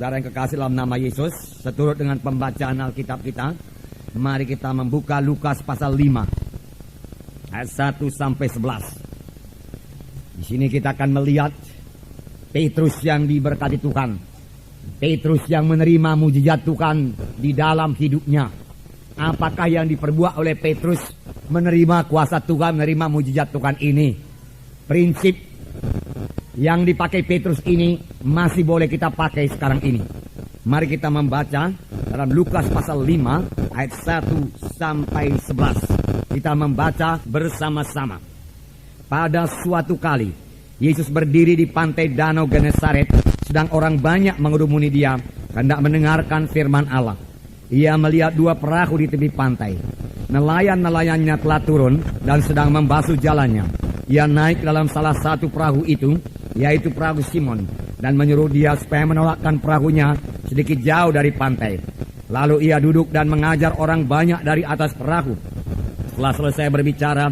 Saudara yang kekasih dalam nama Yesus, seturut dengan pembacaan Alkitab kita, mari kita membuka Lukas pasal 5 ayat 1 sampai 11. Di sini kita akan melihat Petrus yang diberkati Tuhan, Petrus yang menerima mujizat Tuhan di dalam hidupnya. Apakah yang diperbuat oleh Petrus menerima kuasa Tuhan, menerima mujizat Tuhan ini? Prinsip yang dipakai Petrus ini masih boleh kita pakai sekarang ini. Mari kita membaca dalam Lukas pasal 5 ayat 1 sampai 11. Kita membaca bersama-sama. Pada suatu kali Yesus berdiri di pantai Danau Genesaret, sedang orang banyak mengerumuni dia hendak mendengarkan firman Allah. Ia melihat dua perahu di tepi pantai. Nelayan-nelayannya telah turun dan sedang membasuh jalannya. Ia naik dalam salah satu perahu itu, yaitu perahu Simon, dan menyuruh dia supaya menolakkan perahunya sedikit jauh dari pantai. Lalu ia duduk dan mengajar orang banyak dari atas perahu. Setelah selesai berbicara,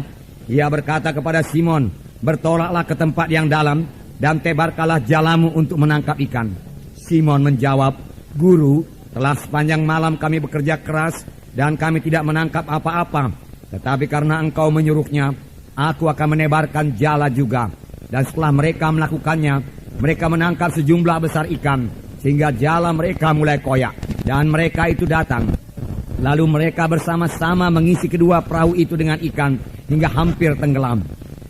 ia berkata kepada Simon, "Bertolaklah ke tempat yang dalam dan tebarkanlah jalamu untuk menangkap ikan." Simon menjawab, "Guru, telah sepanjang malam kami bekerja keras dan kami tidak menangkap apa-apa. Tetapi karena engkau menyuruhnya, aku akan menebarkan jala juga." Dan setelah mereka melakukannya, mereka menangkap sejumlah besar ikan, sehingga jala mereka mulai koyak. Dan mereka itu datang. Lalu mereka bersama-sama mengisi kedua perahu itu dengan ikan, hingga hampir tenggelam.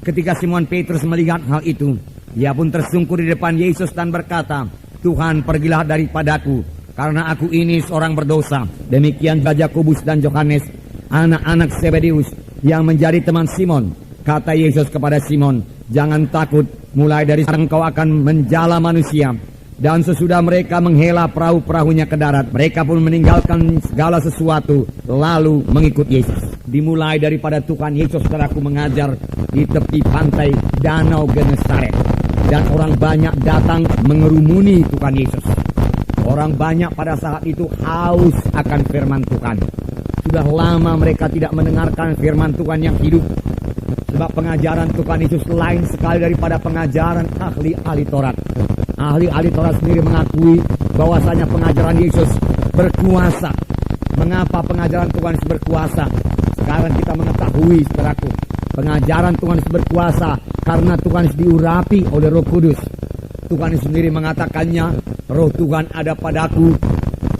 Ketika Simon Petrus melihat hal itu, ia pun tersungkur di depan Yesus dan berkata, "Tuhan, pergilah daripadaku, karena aku ini seorang berdosa." Demikian juga Yakobus dan Yohanes, anak-anak Zebedeus, yang menjadi teman Simon. Kata Yesus kepada Simon, "Jangan takut, mulai dari sekarang kau akan menjala manusia." Dan sesudah mereka menghela perahu-perahunya ke darat, mereka pun meninggalkan segala sesuatu, lalu mengikut Yesus. Dimulai daripada Tuhan Yesus, saudaraku, mengajar di tepi pantai Danau Genesaret. Dan orang banyak datang mengerumuni Tuhan Yesus. Orang banyak pada saat itu haus akan firman Tuhan. Sudah lama mereka tidak mendengarkan firman Tuhan yang hidup. Sebab pengajaran Tuhan Yesus lain sekali daripada pengajaran ahli-ahli Taurat. Ahli-ahli Taurat sendiri mengakui bahwasanya pengajaran Yesus berkuasa. Mengapa pengajaran Tuhan Yesus berkuasa? Sekarang kita mengetahui, saudaraku, pengajaran Tuhan Yesus berkuasa karena Tuhan Yesus diurapi oleh Roh Kudus. Tuhan Yesus sendiri mengatakannya, "Roh Tuhan ada padaku,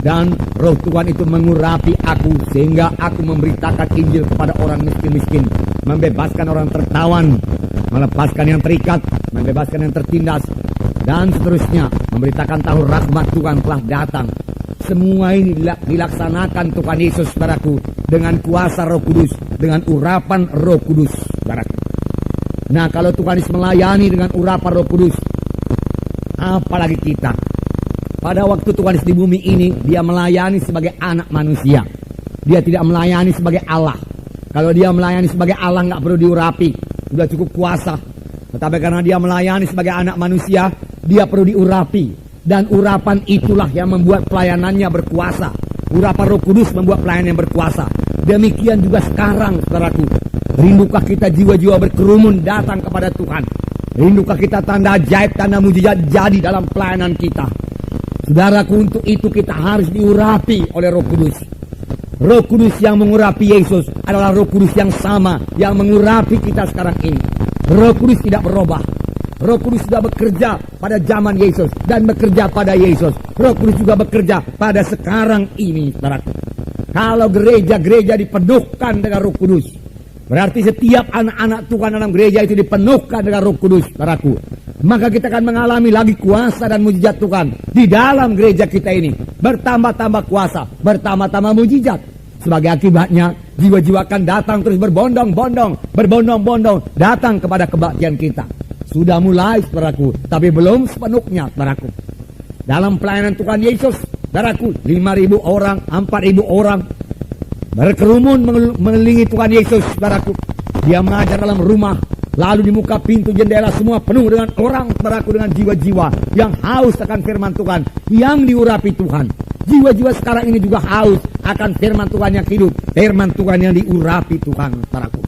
dan Roh Tuhan itu mengurapi aku, sehingga aku memberitakan Injil kepada orang miskin-miskin, membebaskan orang tertawan, melepaskan yang terikat, membebaskan yang tertindas, dan seterusnya, memberitakan tahu rahmat Tuhan telah datang." Semua ini dilaksanakan Tuhan Yesus, saudaraku, dengan kuasa Roh Kudus, dengan urapan Roh Kudus, saudaraku. Nah, kalau Tuhan Yesus melayani dengan urapan Roh Kudus, apalagi kita. Pada waktu Tuhan Yesus di bumi ini, dia melayani sebagai anak manusia. Dia tidak melayani sebagai Allah. Kalau dia melayani sebagai Allah, nggak perlu diurapi, sudah cukup kuasa. Tetapi karena dia melayani sebagai anak manusia, dia perlu diurapi. Dan urapan itulah yang membuat pelayanannya berkuasa. Urapan Roh Kudus membuat pelayanan yang berkuasa. Demikian juga sekarang, saudaraku. Rindukah kita jiwa-jiwa berkerumun datang kepada Tuhan? Rindukah kita tanda ajaib, tanda mujizat jadi dalam pelayanan kita? Saudaraku, untuk itu kita harus diurapi oleh Roh Kudus. Roh Kudus yang mengurapi Yesus adalah Roh Kudus yang sama yang mengurapi kita sekarang ini. Roh Kudus tidak berubah. Roh Kudus sudah bekerja pada zaman Yesus dan bekerja pada Yesus. Roh Kudus juga bekerja pada sekarang ini, saudaraku. Kalau gereja-gereja dipenuhkan dengan Roh Kudus, berarti setiap anak-anak Tuhan dalam gereja itu dipenuhkan dengan Roh Kudus, saudaraku. Maka kita akan mengalami lagi kuasa dan mujizat Tuhan di dalam gereja kita ini. Bertambah-tambah kuasa, bertambah-tambah mujizat. Sebagai akibatnya, jiwa-jiwa akan datang terus berbondong-bondong datang kepada kebaktian kita. Sudah mulai, saudaraku, tapi belum sepenuhnya, saudaraku. Dalam pelayanan Tuhan Yesus, saudaraku, 5.000 orang, 4.000 orang berkerumun mengelilingi Tuhan Yesus, saudaraku. Dia mengajar dalam rumah, lalu di muka pintu jendela semua penuh dengan orang, saudaraku, dengan jiwa-jiwa yang haus akan firman Tuhan, yang diurapi Tuhan. Jiwa-jiwa sekarang ini juga haus akan firman Tuhan yang hidup, firman Tuhan yang diurapi Tuhan, saudaraku.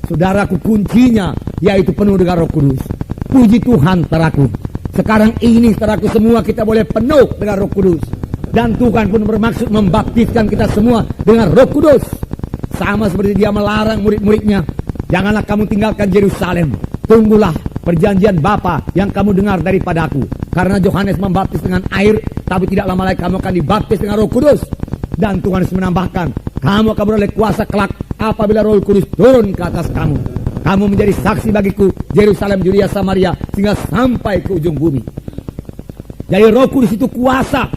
Saudaraku, kuncinya yaitu penuh dengan Roh Kudus. Puji Tuhan, saudaraku. Sekarang ini saudaraku semua kita boleh penuh dengan Roh Kudus. Dan Tuhan pun bermaksud membaptiskan kita semua dengan Roh Kudus. Sama seperti dia melarang murid-muridnya, janganlah kamu tinggalkan Yerusalem. Tunggulah perjanjian Bapa yang kamu dengar daripadaku. Karena Yohanes membaptis dengan air, tapi tidak lama lagi kamu akan dibaptis dengan Roh Kudus. Dan Tuhan menambahkan, kamu akan beroleh kuasa kelak apabila Roh Kudus turun ke atas kamu. Kamu menjadi saksi bagiku, Yerusalem, Yudea, Samaria, sehingga sampai ke ujung bumi. Jadi Roh Kudus itu kuasa.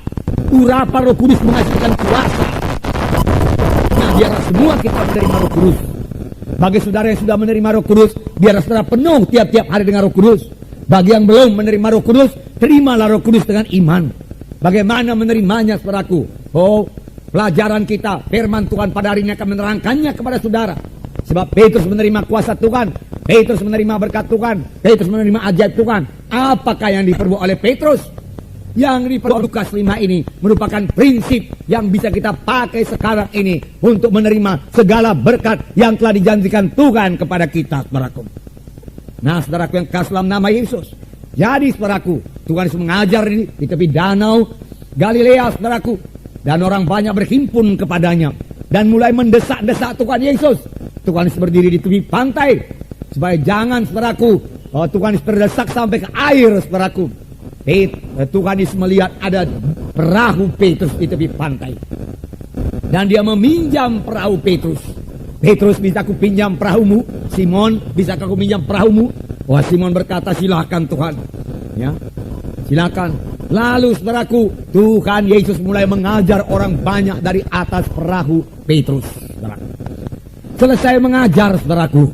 Urapan Roh Kudus menghasilkan kuasa. Nah, biarlah semua kita menerima Roh Kudus. Bagi saudara yang sudah menerima Roh Kudus, biarlah saudara penuh tiap-tiap hari dengan Roh Kudus. Bagi yang belum menerima Roh Kudus, terimalah Roh Kudus dengan iman. Bagaimana menerimanya, saudaraku? Oh, pelajaran kita, firman Tuhan pada hari ini akan menerangkannya kepada saudara. Sebab Petrus menerima kuasa Tuhan, Petrus menerima berkat Tuhan, Petrus menerima ajaib Tuhan. Apakah yang diperbuat oleh Petrus? Yang diperbuat Lukas 5 ini merupakan prinsip yang bisa kita pakai sekarang ini untuk menerima segala berkat yang telah dijanjikan Tuhan kepada kita, saudaraku. Nah, saudaraku yang kasih dalam nama Yesus. Jadi, saudaraku, Tuhan Yesus mengajar ini di tepi danau Galilea, saudaraku. Dan orang banyak berhimpun kepadanya dan mulai mendesak-desak Tuhan Yesus. Tuhan Yesus berdiri di tepi pantai supaya jangan, saudaraku, Tuhan Yesus terdesak sampai ke air, saudaraku. Tuhan Yesus melihat ada perahu Petrus di tepi pantai. Dan dia meminjam perahu Petrus. Petrus, bisa aku pinjam perahumu? Simon, bisa aku pinjam perahumu? Wah, Simon berkata, silakan Tuhan. Ya, silakan. Lalu saudaraku, Tuhan Yesus mulai mengajar orang banyak dari atas perahu Petrus. Saudaraku. Selesai mengajar, saudaraku,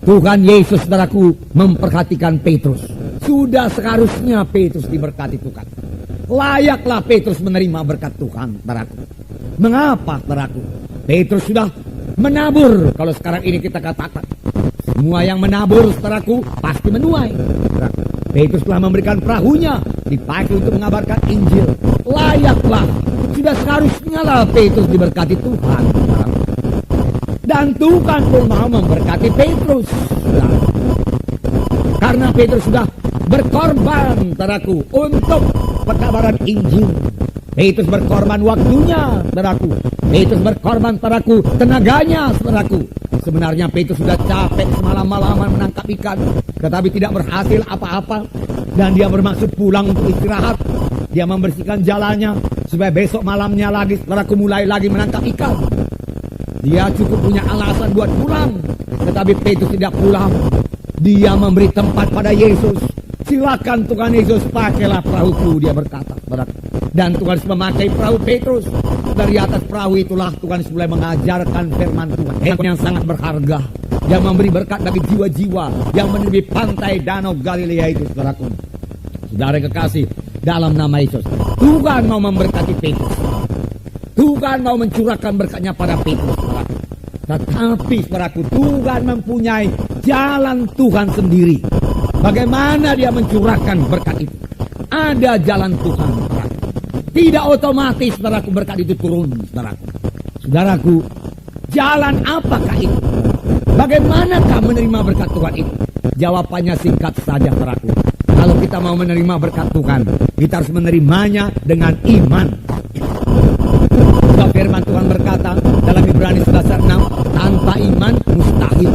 Tuhan Yesus, saudaraku, memperhatikan Petrus. Sudah seharusnya Petrus diberkati Tuhan. Layaklah Petrus menerima berkat Tuhan, saudaraku. Mengapa, saudaraku? Petrus sudah menabur. Kalau sekarang ini kita katakan, semua yang menabur, saudaraku, pasti menuai. Saudaraku. Petrus telah memberikan perahunya, dipakai untuk mengabarkan Injil. Layaklah, sudah seharusnya lah Petrus diberkati Tuhan, saudaraku. Dan Tuhan pun mau memberkati Petrus, saudaraku. Karena Petrus sudah berkorban, saudaraku, untuk pekabaran Injil. Petrus berkorban waktunya, saudaraku. Petrus berkorban, saudaraku, tenaganya, saudaraku. Sebenarnya Petrus sudah capek semalam-malaman menangkap ikan, tetapi tidak berhasil apa-apa. Dan dia bermaksud pulang untuk istirahat. Dia membersihkan jalannya supaya besok malamnya lagi, saudaraku, mulai lagi menangkap ikan. Dia cukup punya alasan buat pulang, tetapi Petrus tidak pulang. Dia memberi tempat pada Yesus. Silakan Tuhan Yesus, pakailah perahuku, dia berkata. Dan Tuhan Yesus memakai perahu Petrus. Dari atas perahu itulah Tuhan Yesus mulai mengajarkan firman Tuhan yang sangat berharga, yang memberi berkat bagi jiwa-jiwa yang menepi pantai danau Galilea itu, saudaraku. Saudara kekasih, dalam nama Yesus, Tuhan mau memberkati Petrus. Tuhan mau mencurahkan berkatnya pada Petrus, saudaraku. Tetapi, saudaraku, Tuhan mempunyai jalan Tuhan sendiri. Bagaimana dia mencurahkan berkat itu? Ada jalan Tuhan, saudaraku. Tidak otomatis, saudaraku, berkat itu turun, saudaraku. Saudaraku, jalan apakah itu? Bagaimanakah menerima berkat Tuhan itu? Jawabannya singkat saja, saudaraku. Kalau kita mau menerima berkat Tuhan, kita harus menerimanya dengan iman. Sebab firman Tuhan berkata dalam Ibrani 11:6, tanpa iman mustahil.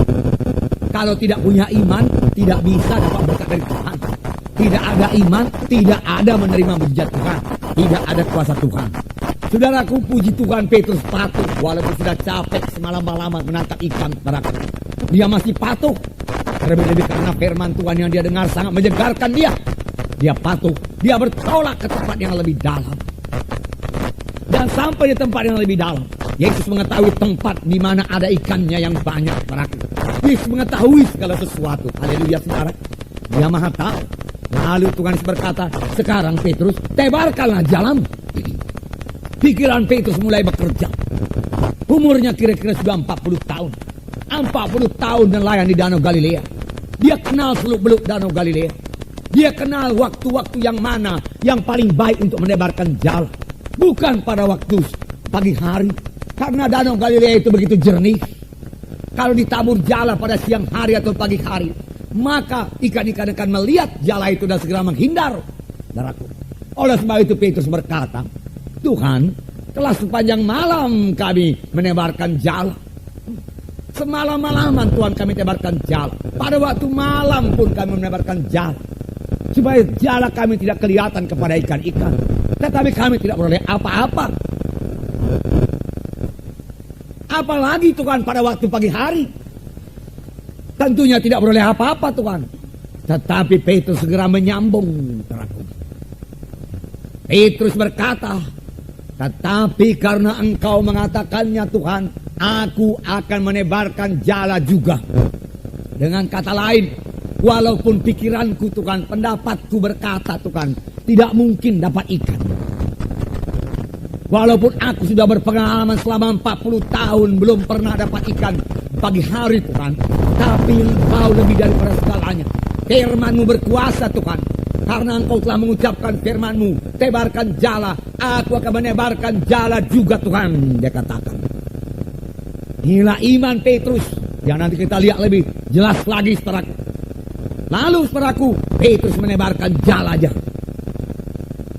Kalau tidak punya iman, tidak bisa dapat berkat dari Tuhan. Tidak ada iman, tidak ada menerima mujizat Tuhan. Tidak ada kuasa Tuhan. Saudaraku, puji Tuhan, Petrus patuh walaupun sudah capek semalam-malaman menangkap ikan, saudaraku. Dia masih patuh. Terlebih-lebih karena firman Tuhan yang dia dengar sangat menyegarkan dia. Dia patuh. Dia bertolak ke tempat yang lebih dalam. Dan sampai di tempat yang lebih dalam, Yesus mengetahui tempat di mana ada ikannya yang banyak, saudaraku. Yesus mengetahui segala sesuatu. Haleluya, saudara. Dia maha tahu. Lalu Tuhan berkata, sekarang Petrus, tebarkanlah jalanmu. Pikiran Petrus mulai bekerja. Umurnya kira-kira sudah 40 tahun. 40 tahun nelayan di Danau Galilea. Dia kenal seluk-beluk Danau Galilea. Dia kenal waktu-waktu yang mana yang paling baik untuk menebarkan jalan. Bukan pada waktu pagi hari. Karena Danau Galilea itu begitu jernih. Kalau ditabur jala pada siang hari atau pagi hari, maka ikan-ikan akan melihat jala itu dan segera menghindar, saudaraku. Oleh sebab itu Petrus berkata, Tuhan, telah sepanjang malam kami menebarkan jala. Semalam-malaman Tuhan kami tebarkan jala. Pada waktu malam pun kami menebarkan jala, supaya jala kami tidak kelihatan kepada ikan-ikan. Tetapi kami tidak beroleh apa-apa. Apalagi Tuhan pada waktu pagi hari. Tentunya tidak beroleh apa-apa Tuhan. Tetapi Petrus segera menyambung. Petrus berkata, tetapi karena Engkau mengatakannya Tuhan, aku akan menebarkan jala juga. Dengan kata lain, walaupun pikiranku Tuhan, pendapatku berkata Tuhan, tidak mungkin dapat ikan. Walaupun aku sudah berpengalaman selama 40 tahun belum pernah dapat ikan pagi hari Tuhan. Tapi Engkau lebih daripada segalanya. Firman-Mu berkuasa Tuhan. Karena Engkau telah mengucapkan firman-Mu, tebarkan jala, aku akan menebarkan jala juga Tuhan, dia katakan. Inilah iman Petrus yang nanti kita lihat lebih jelas lagi saudaraku. Lalu saudaraku, Petrus menebarkan jalanya.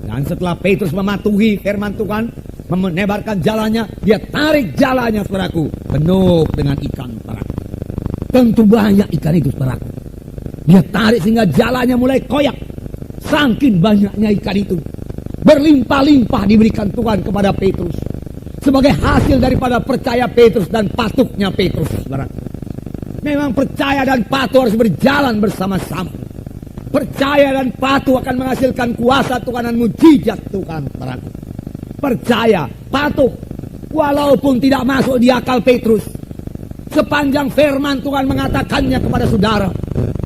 Dan setelah Petrus mematuhi firman Tuhan, menebarkan jalannya, dia tarik jalannya saudaraku, penuh dengan ikan saudaraku. Tentu banyak ikan itu saudaraku. Dia tarik sehingga jalannya mulai koyak. Saking banyaknya ikan itu, berlimpah-limpah diberikan Tuhan kepada Petrus sebagai hasil daripada percaya Petrus dan patuhnya Petrus saudaraku. Memang percaya dan patuh harus berjalan bersama-sama. Percaya dan patuh akan menghasilkan kuasa Tuhan dan mujizat Tuhan saudaraku. Percaya, patuh, walaupun tidak masuk di akal Petrus, sepanjang firman Tuhan mengatakannya kepada saudara,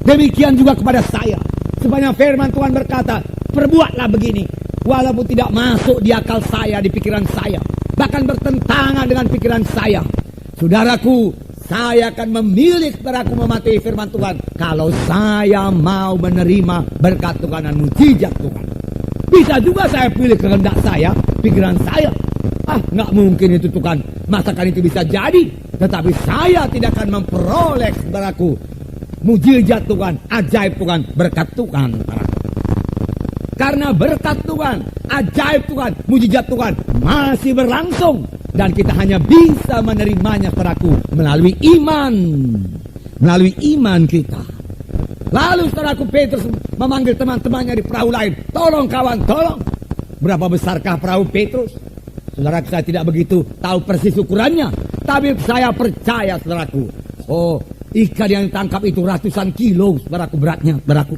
demikian juga kepada saya. Sepanjang firman Tuhan berkata, perbuatlah begini, walaupun tidak masuk di akal saya, di pikiran saya, bahkan bertentangan dengan pikiran saya, saudaraku, saya akan memilih saudaraku mematuhi firman Tuhan kalau saya mau menerima berkat Tuhan dan mujizat Tuhan. Bisa juga saya pilih kehendak saya, pikiran saya. Nggak mungkin itu Tuhan, masakan itu bisa jadi. Tetapi saya tidak akan memperoleh saudaraku mujizat Tuhan, ajaib Tuhan, berkat Tuhan. Karena berkat Tuhan, ajaib Tuhan, mujizat Tuhan masih berlangsung. Dan kita hanya bisa menerimanya saudaraku melalui iman. Melalui iman kita. Lalu saudaraku Petrus memanggil teman-temannya di perahu lain. Tolong kawan, tolong. Berapa besarkah perahu Petrus? Saudara, saya tidak begitu tahu persis ukurannya. Tapi saya percaya saudaraku. Oh, ikan yang ditangkap itu ratusan kilo saudaraku beratnya, saudaraku.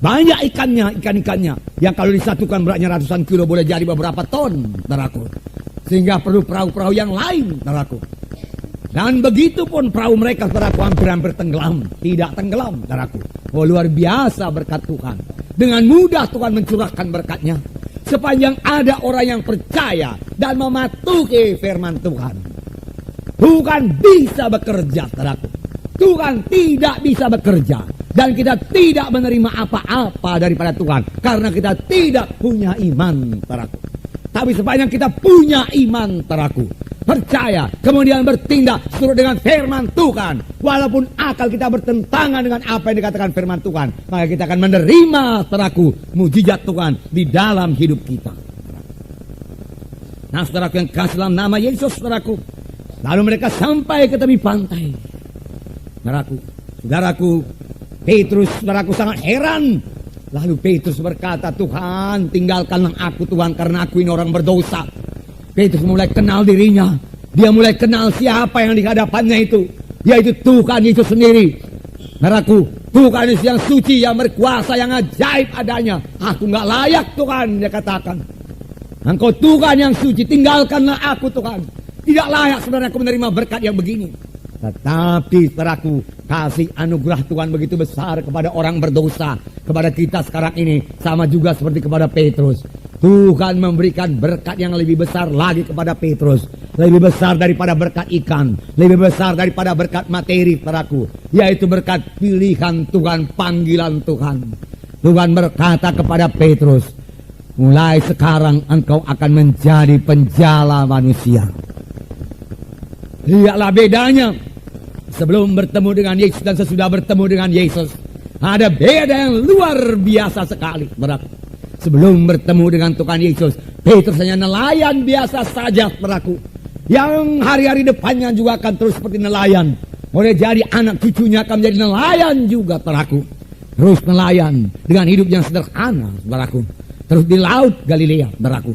Banyak ikan-ikannya. Yang kalau disatukan beratnya ratusan kilo boleh jadi beberapa ton, saudaraku. Sehingga perlu perahu-perahu yang lain, saudaraku. Dan begitu pun perahu mereka, saudaraku, hampir-hampir tenggelam. Tidak tenggelam, saudaraku. Oh, luar biasa berkat Tuhan. Dengan mudah Tuhan mencurahkan berkatnya. Sepanjang ada orang yang percaya dan mematuhi firman Tuhan. Tuhan bisa bekerja, saudaraku. Tuhan tidak bisa bekerja. Dan kita tidak menerima apa-apa daripada Tuhan. Karena kita tidak punya iman, saudaraku. Tapi sepanjang kita punya iman, saudaraku, percaya, kemudian bertindak seturut dengan firman Tuhan, walaupun akal kita bertentangan dengan apa yang dikatakan firman Tuhan, maka kita akan menerima, saudaraku, mujizat Tuhan di dalam hidup kita. Nah, saudaraku yang kasih dalam nama Yesus, saudaraku, lalu mereka sampai ke tepi pantai. Saudaraku, Petrus, saudaraku, sangat heran. Lalu Petrus berkata, Tuhan, tinggalkanlah aku Tuhan, karena aku ini orang berdosa. Petrus mulai kenal dirinya. Dia mulai kenal siapa yang di hadapannya itu, yaitu Tuhan Yesus sendiri. Saudaraku, Tuhan Yesus yang suci, yang berkuasa, yang ajaib adanya. Aku nggak layak Tuhan, dia katakan. Engkau Tuhan yang suci, tinggalkanlah aku Tuhan. Tidak layak saudaraku menerima berkat yang begini. Tetapi saudaraku, kasih anugerah Tuhan begitu besar kepada orang berdosa, kepada kita sekarang ini, sama juga seperti kepada Petrus. Tuhan memberikan berkat yang lebih besar lagi kepada Petrus. Lebih besar daripada berkat ikan, lebih besar daripada berkat materi, saudaraku, yaitu berkat pilihan Tuhan, panggilan Tuhan. Tuhan berkata kepada Petrus, mulai sekarang engkau akan menjadi penjala manusia. Lihatlah bedanya Sebelum bertemu dengan Yesus dan sesudah bertemu dengan Yesus, ada beda yang luar biasa sekali, saudaraku. Sebelum bertemu dengan Tuhan Yesus, Petrus hanya nelayan biasa saja, saudaraku. Yang hari-hari depannya juga akan terus seperti nelayan. Boleh jadi anak cucunya akan menjadi nelayan juga, saudaraku. Terus nelayan dengan hidup yang sederhana, saudaraku. Terus di laut Galilea, saudaraku.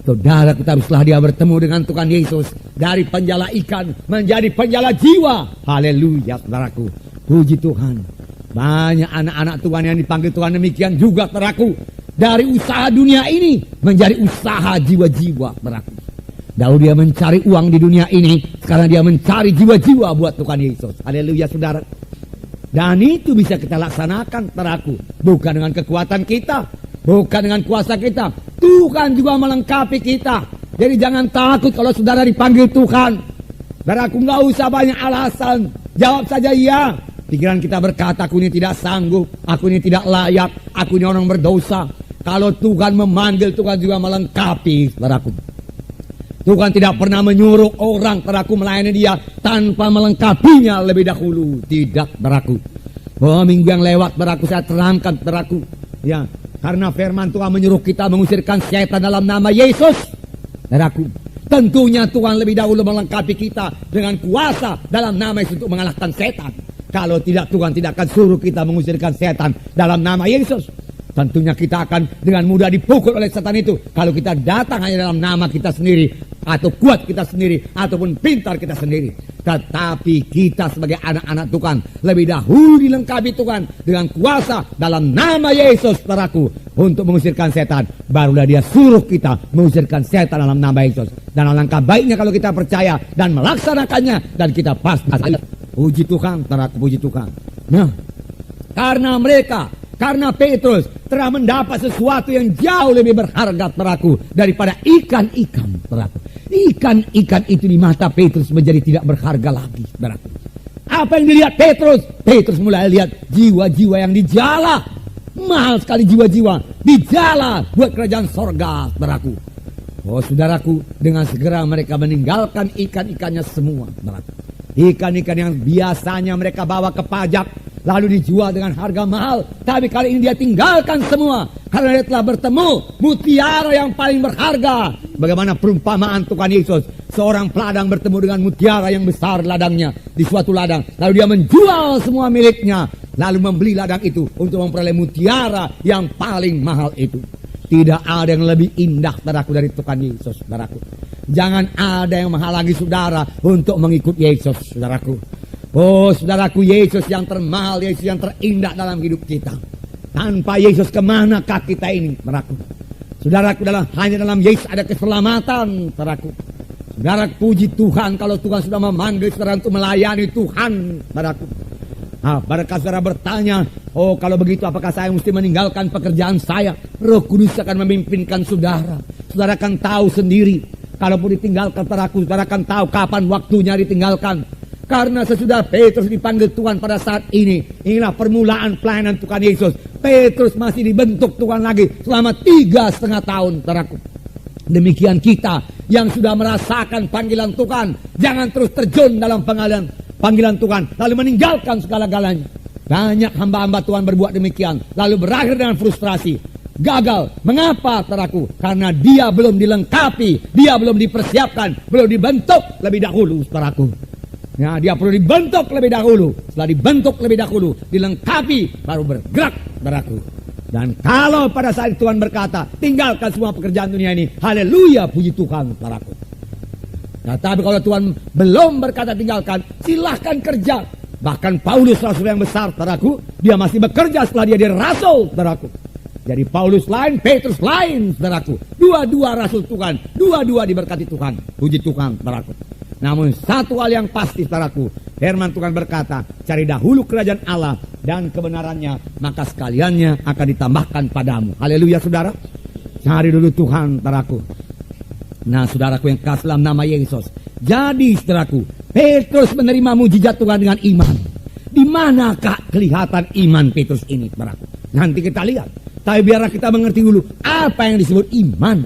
Saudaraku, tapi setelah dia bertemu dengan Tuhan Yesus, dari penjala ikan menjadi penjala jiwa. Haleluya, saudaraku. Puji Tuhan. Banyak anak-anak Tuhan yang dipanggil Tuhan demikian juga, saudaraku. Dari usaha dunia ini menjadi usaha jiwa-jiwa, saudaraku. Dahulu dia mencari uang di dunia ini, sekarang dia mencari jiwa-jiwa buat Tuhan Yesus. Haleluya, saudara. Dan itu bisa kita laksanakan, saudaraku. Bukan dengan kekuatan kita, bukan dengan kuasa kita. Tuhan juga melengkapi kita. Jadi jangan takut kalau saudara dipanggil Tuhan. Saudaraku, nggak usah banyak alasan. Jawab saja iya. Pikiran kita berkata, aku ini tidak sanggup, aku ini tidak layak, aku ini orang berdosa. Kalau Tuhan memanggil, Tuhan juga melengkapi, saudaraku. Tuhan tidak pernah menyuruh orang, saudaraku, melayani dia tanpa melengkapinya lebih dahulu. Tidak, saudaraku. Oh, minggu yang lewat, saudaraku, saya terangkan, saudaraku. Ya, karena firman Tuhan menyuruh kita mengusirkan setan dalam nama Yesus, saudaraku. Tentunya Tuhan lebih dahulu melengkapi kita dengan kuasa dalam nama Yesus untuk mengalahkan setan. Kalau tidak, Tuhan tidak akan suruh kita mengusirkan setan dalam nama Yesus. Tentunya kita akan dengan mudah dipukul oleh setan itu. Kalau kita datang hanya dalam nama kita sendiri, atau kuat kita sendiri, ataupun pintar kita sendiri. Tetapi kita sebagai anak-anak Tuhan lebih dahulu dilengkapi Tuhan dengan kuasa dalam nama Yesus, saudaraku, untuk mengusirkan setan. Barulah dia suruh kita mengusirkan setan dalam nama Yesus. Dan alangkah baiknya kalau kita percaya dan melaksanakannya, dan kita pasti. Puji Tuhan, saudaraku, puji Tuhan. Nah, karena Petrus telah mendapat sesuatu yang jauh lebih berharga, saudaraku, daripada ikan-ikan, saudaraku. Ikan-ikan itu di mata Petrus menjadi tidak berharga lagi, saudaraku. Apa yang dilihat Petrus? Petrus mulai lihat jiwa-jiwa yang dijala. Mahal sekali jiwa-jiwa dijala buat kerajaan sorga, saudaraku. Oh, saudaraku, dengan segera mereka meninggalkan ikan-ikannya semua, saudaraku. Ikan-ikan yang biasanya mereka bawa ke pajak, lalu dijual dengan harga mahal. Tapi kali ini dia tinggalkan semua, karena dia telah bertemu mutiara yang paling berharga. Bagaimana perumpamaan Tuhan Yesus, seorang peladang bertemu dengan mutiara yang besar ladangnya di suatu ladang. Lalu dia menjual semua miliknya, lalu membeli ladang itu untuk memperoleh mutiara yang paling mahal itu. Tidak ada yang lebih indah, saudaraku, dari Tuhan Yesus, saudaraku. Jangan ada yang menghalangi saudara untuk mengikut Yesus, saudaraku. Oh, saudaraku, Yesus yang termahal, Yesus yang terindah dalam hidup kita. Tanpa Yesus kemanakah kita ini, saudaraku? Saudaraku, hanya dalam Yesus ada keselamatan, saudaraku. Saudara, puji Tuhan kalau Tuhan sudah memanggil saudara untuk melayani Tuhan, saudaraku. Nah, barangkali saudara bertanya, oh kalau begitu apakah saya mesti meninggalkan pekerjaan saya? Roh Kudus akan memimpinkan saudara. Saudara akan tahu sendiri. Kalaupun ditinggalkan, saudara akan tahu kapan waktunya ditinggalkan. Karena sesudah Petrus dipanggil Tuhan pada saat ini, inilah permulaan pelayanan Tuhan Yesus. Petrus masih dibentuk Tuhan lagi selama 3,5 tahun, saudaraku. Demikian kita yang sudah merasakan panggilan Tuhan, jangan terus terjun dalam panggilan Tuhan lalu meninggalkan segala-galanya. Banyak hamba-hamba Tuhan berbuat demikian, lalu berakhir dengan frustrasi, gagal. Mengapa, saudaraku? Karena dia belum dilengkapi, dia belum dipersiapkan, belum dibentuk lebih dahulu, saudaraku. Ya, dia perlu dibentuk lebih dahulu. Setelah dibentuk lebih dahulu, dilengkapi, baru bergerak, saudaraku. Dan kalau pada saat Tuhan berkata, tinggalkan semua pekerjaan dunia ini, haleluya, puji Tuhan, saudaraku. Nah, tapi kalau Tuhan belum berkata tinggalkan, silahkan kerja. Bahkan Paulus, rasul yang besar, saudaraku, dia masih bekerja setelah dia jadi rasul, saudaraku. Jadi Paulus lain, Petrus lain, saudaraku. Dua-dua rasul Tuhan, dua-dua diberkati Tuhan, puji Tuhan, saudaraku. Namun satu hal yang pasti, saudaraku, firman Tuhan berkata, cari dahulu kerajaan Allah dan kebenarannya, maka sekaliannya akan ditambahkan padamu. Haleluya, saudara. Cari dulu Tuhan, saudaraku. Nah, saudaraku yang kasih dalam nama Yesus. Jadi, saudaraku, Petrus menerima mujizat Tuhan dengan iman. Di manakah kelihatan iman Petrus ini, saudaraku? Nanti kita lihat. Tapi biarlah kita mengerti dulu apa yang disebut iman.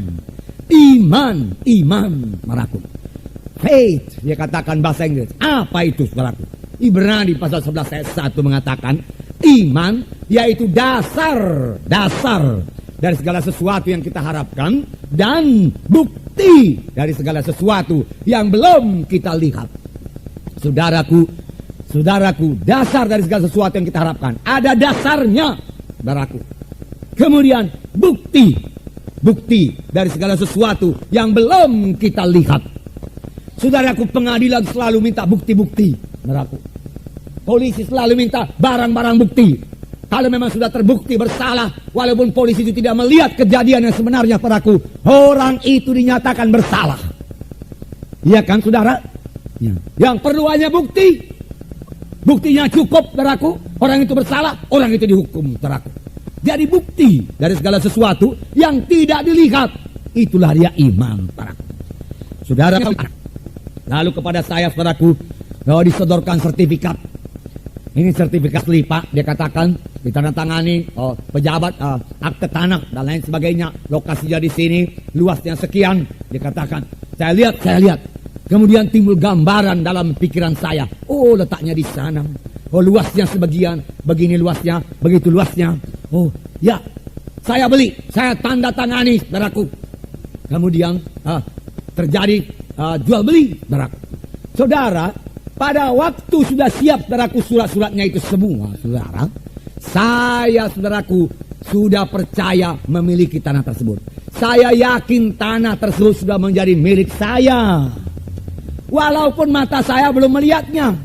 Iman, saudaraku. Faith, dia katakan bahasa Inggris. Apa itu, saudaraku? Ibrani pasal 11 ayat 1 mengatakan, iman yaitu dasar dari segala sesuatu yang kita harapkan dan bukti dari segala sesuatu yang belum kita lihat. Saudaraku, dasar dari segala sesuatu yang kita harapkan. Ada dasarnya, saudaraku. Kemudian bukti dari segala sesuatu yang belum kita lihat. Saudaraku, pengadilan selalu minta bukti-bukti, saudaraku. Polisi selalu minta barang-barang bukti. Kalau memang sudah terbukti bersalah, walaupun polisi itu tidak melihat kejadian yang sebenarnya, saudaraku, orang itu dinyatakan bersalah. Iya kan, saudara? Ya. Yang perlu hanya bukti. Buktinya cukup, saudaraku. Orang itu bersalah, orang itu dihukum, saudaraku. Jadi bukti dari segala sesuatu yang tidak dilihat, itulah dia iman, saudaraku. Saudara, lalu kepada saya, saudaraku, disodorkan sertifikat. Ini sertifikat lipat, dia katakan ditandatangani pejabat akte tanah dan lain sebagainya. Lokasinya di sini, luasnya sekian. Dia katakan, saya lihat. Kemudian timbul gambaran dalam pikiran saya. Oh, letaknya di sana. Oh, luasnya sebagian, begini luasnya, begitu luasnya. Oh, ya, saya beli, saya tanda tangani, saudaraku. Kemudian terjadi jual beli, saudaraku. Saudara, pada waktu sudah siap, saudaraku, surat-suratnya itu semua, saudara, saya, saudaraku, sudah percaya memiliki tanah tersebut. Saya yakin tanah tersebut sudah menjadi milik saya, walaupun mata saya belum melihatnya.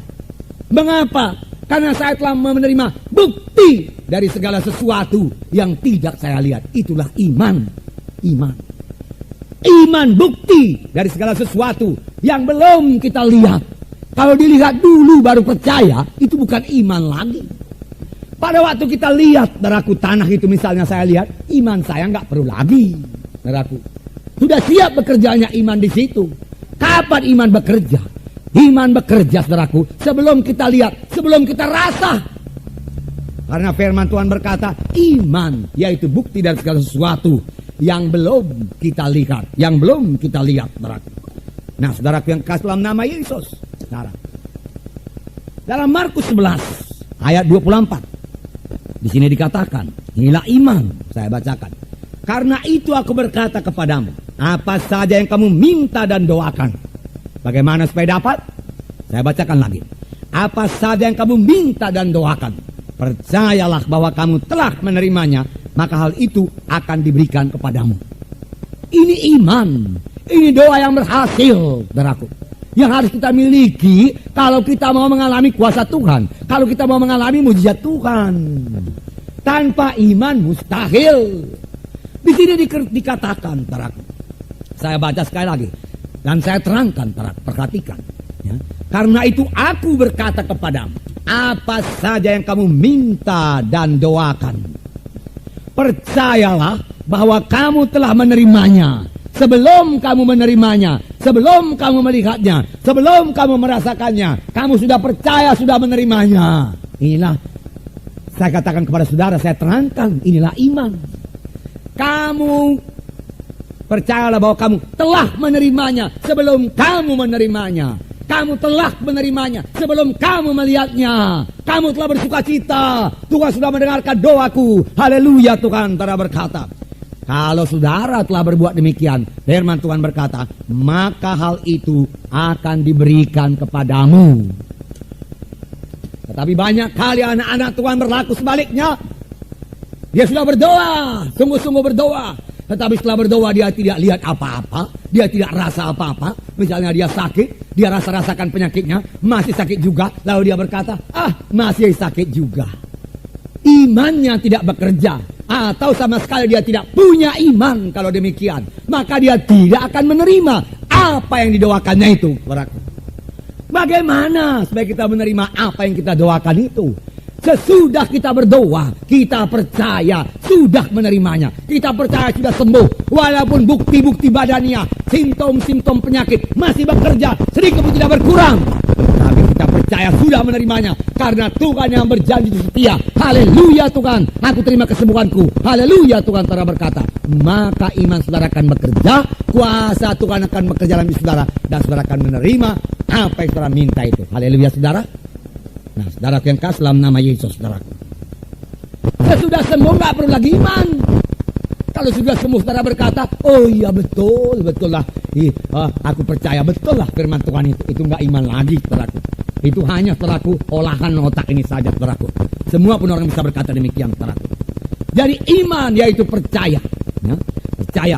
Mengapa? Karena saya telah menerima bukti dari segala sesuatu yang tidak saya lihat. Itulah iman. Iman, bukti dari segala sesuatu yang belum kita lihat. Kalau dilihat dulu baru percaya, itu bukan iman lagi. Pada waktu kita lihat, saudaraku, tanah itu misalnya saya lihat, iman saya nggak perlu lagi, saudaraku. Sudah siap bekerjanya iman di situ. Kapan iman bekerja? Iman bekerja, saudaraku, sebelum kita lihat, sebelum kita rasa. Karena firman Tuhan berkata, iman yaitu bukti dari segala sesuatu yang belum kita lihat, saudaraku. Nah, saudaraku yang kasih dalam nama Yesus, saudara. Dalam Markus 11 ayat 24, di sini dikatakan, inilah iman, saya bacakan. Karena itu aku berkata kepadamu, apa saja yang kamu minta dan doakan. Bagaimana supaya dapat? Saya bacakan lagi. Apa saja yang kamu minta dan doakan, percayalah bahwa kamu telah menerimanya, maka hal itu akan diberikan kepadamu. Ini iman. Ini doa yang berhasil, saudaraku. Yang harus kita miliki kalau kita mau mengalami kuasa Tuhan. Kalau kita mau mengalami mujizat Tuhan. Tanpa iman mustahil. Di sini dikatakan, saudaraku. Saya baca sekali lagi. Dan saya terangkan, saudaraku. Perhatikan. Ya. Karena itu aku berkata kepadamu, apa saja yang kamu minta dan doakan, percayalah bahwa kamu telah menerimanya. Sebelum kamu menerimanya, sebelum kamu melihatnya, sebelum kamu merasakannya, kamu sudah percaya, sudah menerimanya. Inilah saya katakan kepada saudara, saya terangkan, inilah iman. Kamu percayalah bahwa kamu telah menerimanya sebelum kamu menerimanya. Kamu telah menerimanya sebelum kamu melihatnya. Kamu telah bersuka cita. Tuhan sudah mendengarkan doaku. Haleluya, Tuhan telah berkata. Kalau saudara telah berbuat demikian, firman Tuhan berkata, maka hal itu akan diberikan kepadamu. Tetapi banyak kali anak-anak Tuhan berlaku sebaliknya. Dia sudah berdoa, sungguh-sungguh berdoa, tetapi setelah berdoa dia tidak lihat apa-apa, dia tidak rasa apa-apa. Misalnya dia sakit, dia rasakan penyakitnya, masih sakit juga, lalu dia berkata, masih sakit juga. Imannya tidak bekerja. Atau sama sekali dia tidak punya iman. Kalau demikian, maka dia tidak akan menerima apa yang didoakannya itu. Bagaimana supaya kita menerima apa yang kita doakan itu? Sesudah kita berdoa, kita percaya sudah menerimanya. Kita percaya sudah sembuh. Walaupun bukti-bukti badannya, simptom-simptom penyakit masih bekerja, sedikit pun tidak berkurang. Tapi kita percaya sudah menerimanya. Karena Tuhan yang berjanji setia. Haleluya Tuhan, aku terima kesembuhanku. Haleluya Tuhan. Saudara berkata, maka iman saudara akan bekerja, kuasa Tuhan akan bekerja dalam hidup saudara, dan saudara akan menerima apa yang saudara minta itu. Haleluya saudara. Nah saudara yang kasih dalam nama Yesus saudaraku, sesudah sembuh nggak perlu lagi iman. Kalau sudah sembuh saudara berkata, oh iya betul lah, aku percaya betul lah firman Tuhan itu nggak iman lagi saudaraku. Itu hanya saudaraku olahan otak ini saja saudaraku. Semua pun orang bisa berkata demikian saudaraku. Jadi iman yaitu percaya, ya, percaya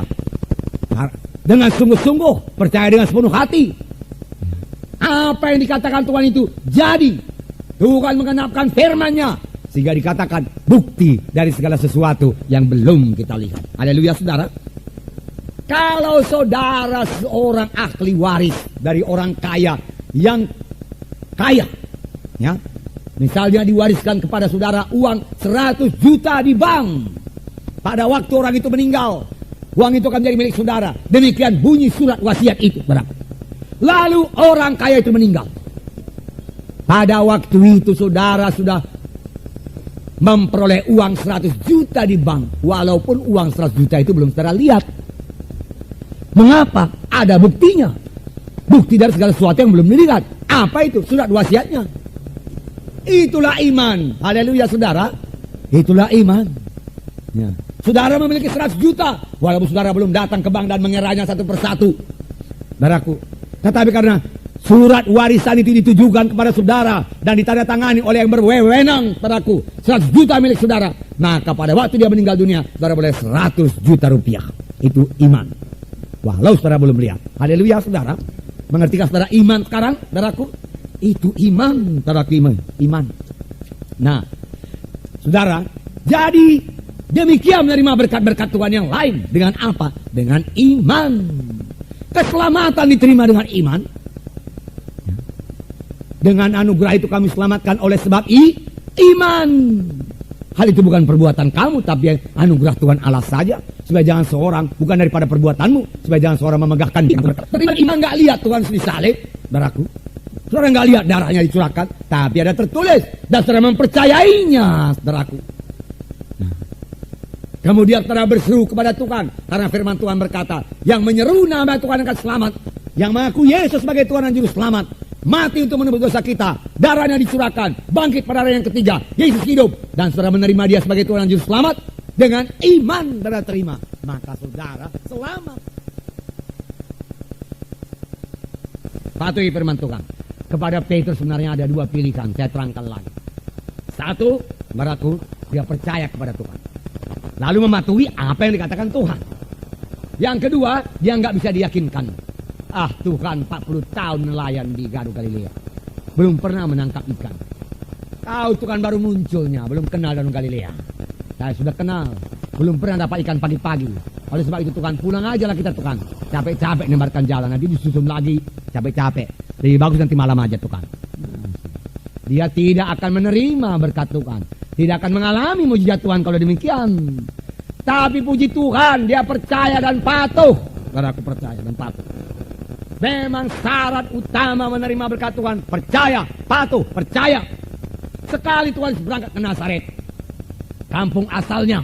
dengan sungguh-sungguh, percaya dengan sepenuh hati. Apa yang dikatakan Tuhan itu jadi. Tuhan mengenapkan firman-Nya sehingga dikatakan bukti dari segala sesuatu yang belum kita lihat. Haleluya saudara. Kalau saudara seorang ahli waris dari orang kaya yang kaya, ya, misalnya diwariskan kepada saudara uang 100 juta di bank. Pada waktu orang itu meninggal, uang itu akan menjadi milik saudara. Demikian bunyi surat wasiat itu. Lalu orang kaya itu meninggal. Pada waktu itu saudara sudah memperoleh uang 100 juta di bank. Walaupun uang 100 juta itu belum saudara lihat. Mengapa? Ada buktinya. Bukti dari segala sesuatu yang belum dilihat. Apa itu? Surat wasiatnya. Itulah iman. Haleluya saudara. Itulah iman, ya. Saudara memiliki 100 juta walaupun saudara belum datang ke bank dan mengeranya satu persatu, saudaraku. Tetapi karena surat warisan itu ditujukan kepada saudara dan ditandatangani oleh yang berwenang, saudaraku, 100 juta milik saudara, maka pada waktu dia meninggal dunia saudara boleh 100 juta rupiah. Itu iman walau saudara belum lihat. Haleluya saudara. Mengertikah saudara iman sekarang saudaraku? Itu iman saudaraku, iman. Nah saudara, jadi demikian menerima berkat-berkat Tuhan yang lain. Dengan apa? Dengan iman. Keselamatan diterima dengan iman. Dengan anugerah itu kami selamatkan oleh sebab iman. Hal itu bukan perbuatan kamu, tapi anugerah Tuhan Allah saja. Supaya jangan seorang, bukan daripada perbuatanmu, supaya jangan seorang memegahkan. Terima iman gak lihat Tuhan disalib, saudaraku. Saudara gak lihat darahnya dicurahkan, tapi ada tertulis dan saudara mempercayainya, saudaraku. Kemudian saudara berseru kepada Tuhan, karena firman Tuhan berkata, yang menyeru nama Tuhan akan selamat, yang mengaku Yesus sebagai Tuhan dan Juru Selamat, mati untuk menebus dosa kita, darahnya dicurahkan, bangkit pada hari yang ketiga, Yesus hidup, dan saudara menerima dia sebagai Tuhan dan Juru Selamat, dengan iman saudara terima, maka saudara selamat. Patuhi firman Tuhan. Kepada Petrus sebenarnya ada dua pilihan, saya terangkan lagi. Satu, saudaraku, dia percaya kepada Tuhan, lalu mematuhi apa yang dikatakan Tuhan. Yang kedua, dia nggak bisa diyakinkan. Tuhan 40 tahun nelayan di Gading Galilea, belum pernah menangkap ikan. Tahu Tuhan baru munculnya, belum kenal Danau Galilea. Saya sudah kenal, belum pernah dapat ikan pagi-pagi. Oleh sebab itu Tuhan, pulang aja lah kita Tuhan. Capek-capek nembarkan jalan, nanti disusun lagi, capek-capek. Lebih bagus nanti malam aja Tuhan. Dia tidak akan menerima berkat Tuhan, tidak akan mengalami mujizat Tuhan kalau demikian. Tapi puji Tuhan, dia percaya dan patuh. Karena aku percaya dan patuh. Memang syarat utama menerima berkat Tuhan, percaya, patuh, percaya. Sekali Tuhan berangkat ke Nazaret, kampung asalnya,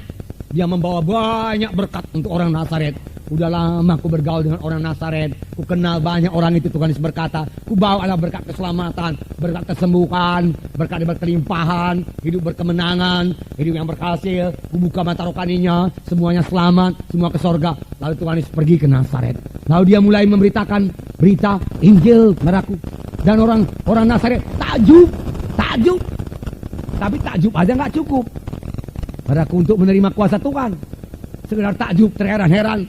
dia membawa banyak berkat untuk orang Nazaret. Udah lama aku bergaul dengan orang Nazaret, ku kenal banyak orang itu. Tuhan Yesus berkata, ku bawa ada berkat keselamatan, berkat kesembuhan, berkat berkelimpahan, hidup berkemenangan, hidup yang berhasil. Ku buka mata rohaninya, semuanya selamat, semua ke sorga. Lalu Tuhan Yesus pergi ke Nazaret. Lalu dia mulai memberitakan berita Injil kepadaku. Dan orang Nazaret takjub. Tapi takjub aja nggak cukup padaku untuk menerima kuasa Tuhan. Sekedar takjub, terheran-heran.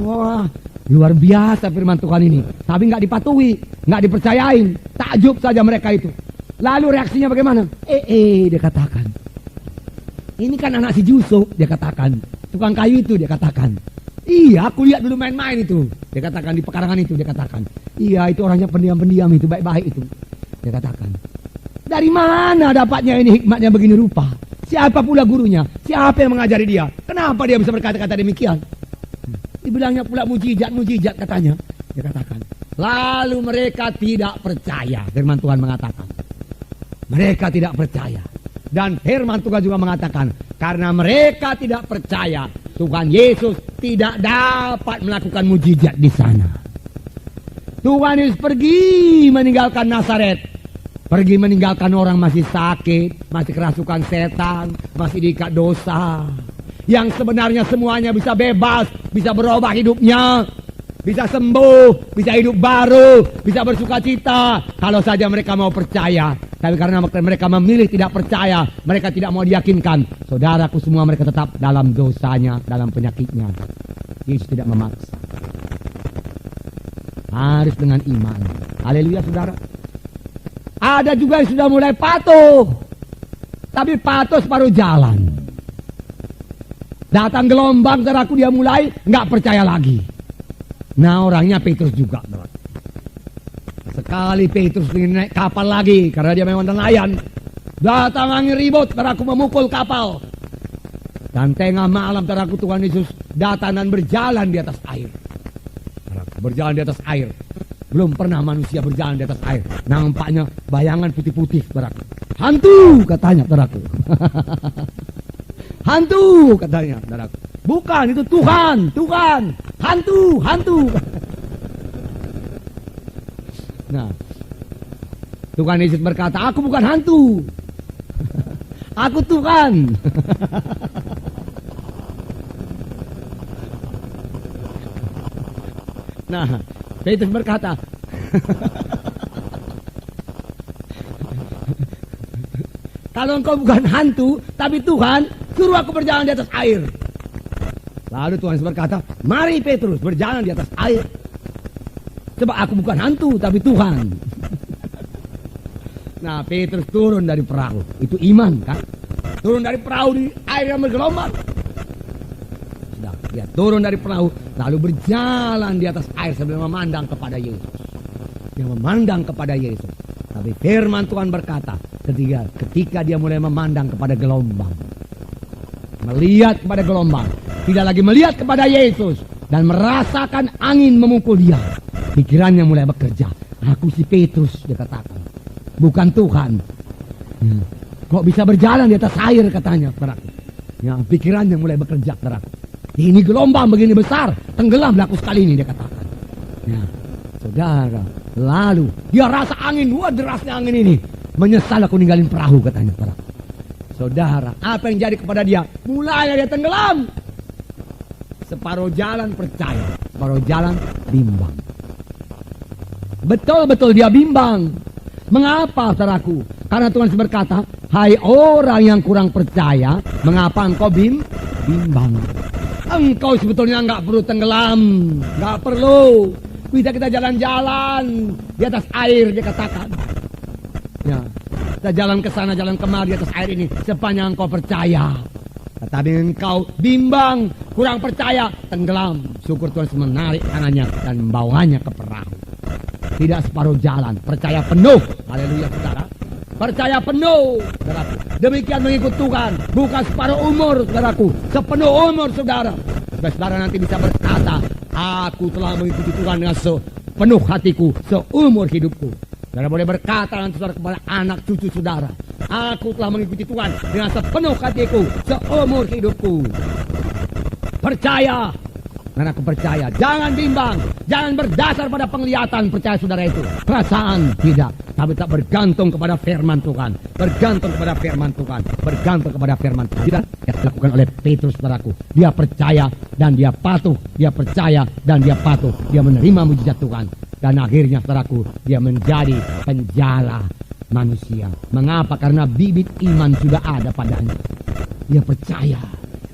Wah, luar biasa firman Tuhan ini. Tapi nggak dipatuhi, nggak dipercayain. Takjub saja mereka itu. Lalu reaksinya bagaimana? Dia katakan, ini kan anak si Yusuf, dia katakan. Tukang kayu itu, dia katakan. Iya, aku lihat dulu main-main itu. Dia katakan di pekarangan itu, dia katakan. Iya, itu orangnya pendiam-pendiam itu, baik-baik itu. Dia katakan. Dari mana dapatnya ini hikmatnya begini rupa? Siapa pula gurunya? Siapa yang mengajari dia? Kenapa dia bisa berkata-kata demikian? Dibilangnya pula mujizat katanya. Dia katakan. Lalu mereka tidak percaya. Firman Tuhan mengatakan. Mereka tidak percaya. Dan firman Tuhan juga mengatakan, karena mereka tidak percaya, Tuhan Yesus tidak dapat melakukan mujizat di sana. Tuhan Yesus pergi meninggalkan Nazaret, pergi meninggalkan orang masih sakit, masih kerasukan setan, masih diikat dosa, yang sebenarnya semuanya bisa bebas, bisa berubah hidupnya, bisa sembuh, bisa hidup baru, bisa bersuka cita, kalau saja mereka mau percaya. Tapi karena mereka memilih tidak percaya, mereka tidak mau diyakinkan, saudaraku semua, mereka tetap dalam dosanya, dalam penyakitnya. Yesus tidak memaksa. Harus dengan iman. Haleluya, saudara. Ada juga yang sudah mulai patuh, tapi patuh separuh jalan. Datang gelombang, saudaraku, dia mulai nggak percaya lagi. Nah, orangnya Petrus juga. Sekali Petrus ingin naik kapal lagi, karena dia memang nelayan, datang angin ribut, saudaraku, memukul kapal. Dan tengah malam, saudaraku, Tuhan Yesus datang dan berjalan di atas air. Berjalan di atas air. Belum pernah manusia berjalan di atas air. Nampaknya bayangan putih-putih, saudaraku. Hantu, katanya, saudaraku. Hantu, katanya, saudaraku. Bukan, itu Tuhan, Tuhan. Hantu, hantu. Nah, Tuhan Yesus berkata, aku bukan hantu. Aku Tuhan. Nah, Petrus berkata, kalau engkau bukan hantu, tapi Tuhan, suruh aku berjalan di atas air. Lalu Tuhan Yesus berkata, mari Petrus berjalan di atas air. Sebab aku bukan hantu, tapi Tuhan. Nah, Petrus turun dari perahu. Itu iman, kan? Turun dari perahu di air yang bergelombang. Sudah, dia turun dari perahu, lalu berjalan di atas air sambil memandang kepada Yesus. Dia memandang kepada Yesus. Tapi firman Tuhan berkata, ketika dia mulai memandang kepada gelombang, melihat kepada gelombang, tidak lagi melihat kepada Yesus, dan merasakan angin memukul dia, pikirannya mulai bekerja. Aku si Petrus, dia katakan, bukan Tuhan. Kok bisa berjalan di atas air, katanya, saudaraku. Ya, pikirannya mulai bekerja, saudaraku. Ini gelombang begini besar, tenggelam aku sekali ini, dia katakan. Ya, saudara, lalu dia rasa angin, wah derasnya angin ini. Menyesal aku ninggalin perahu, katanya, saudaraku. Saudara, apa yang jadi kepada dia? Mulai dia tenggelam. Separuh jalan percaya, separuh jalan bimbang. Betul-betul dia bimbang. Mengapa, saudaraku? Karena Tuhan berkata, hai orang yang kurang percaya, mengapa engkau bimbang? Engkau sebetulnya nggak perlu tenggelam, nggak perlu. Bisa kita jalan-jalan di atas air, dia katakan. Ya, kita jalan ke sana, jalan kemari di atas air ini, sepanjang engkau percaya. Tetapi engkau bimbang, kurang percaya, tenggelam. Syukur Tuhan menarik tangannya dan membawanya ke perahu. Tidak separuh jalan, percaya penuh. Haleluya, saudara. Percaya penuh, saudaraku. Demikian mengikut Tuhan, bukan separuh umur, saudaraku. Sepenuh umur, saudara. Saudara nanti bisa berkata, aku telah mengikuti Tuhan dengan sepenuh hatiku, seumur hidupku. Saudara boleh berkata nanti, saudara, kepada anak cucu saudara, aku telah mengikuti Tuhan dengan sepenuh hatiku, seumur hidupku. Percaya. Dan aku percaya, jangan bimbang, jangan berdasar pada penglihatan, percaya saudara itu. Perasaan tidak, tapi tak bergantung kepada firman Tuhan. Bergantung kepada firman Tuhan, bergantung kepada firman Tuhan. Tidak yang dilakukan oleh Petrus, saudaraku. Dia percaya dan dia patuh, dia percaya dan dia patuh. Dia menerima mujizat Tuhan. Dan akhirnya, saudaraku, dia menjadi penjala manusia. Mengapa? Karena bibit iman sudah ada padanya. Dia percaya.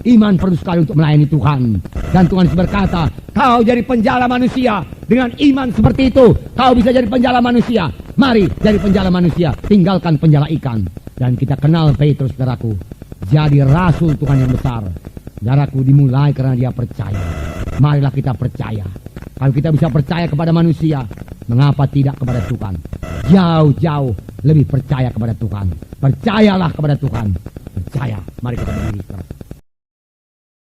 Iman perlu sekali untuk melayani Tuhan. Dan Tuhan berkata, kau jadi penjala manusia. Dengan iman seperti itu, kau bisa jadi penjala manusia. Mari jadi penjala manusia, tinggalkan penjala ikan. Dan kita kenal Petrus, saudaraku, jadi rasul Tuhan yang besar. Saudaraku, dimulai karena dia percaya. Marilah kita percaya. Kalau kita bisa percaya kepada manusia, mengapa tidak kepada Tuhan? Jauh-jauh lebih percaya kepada Tuhan. Percayalah kepada Tuhan. Percaya. Mari kita berdiri, saudara.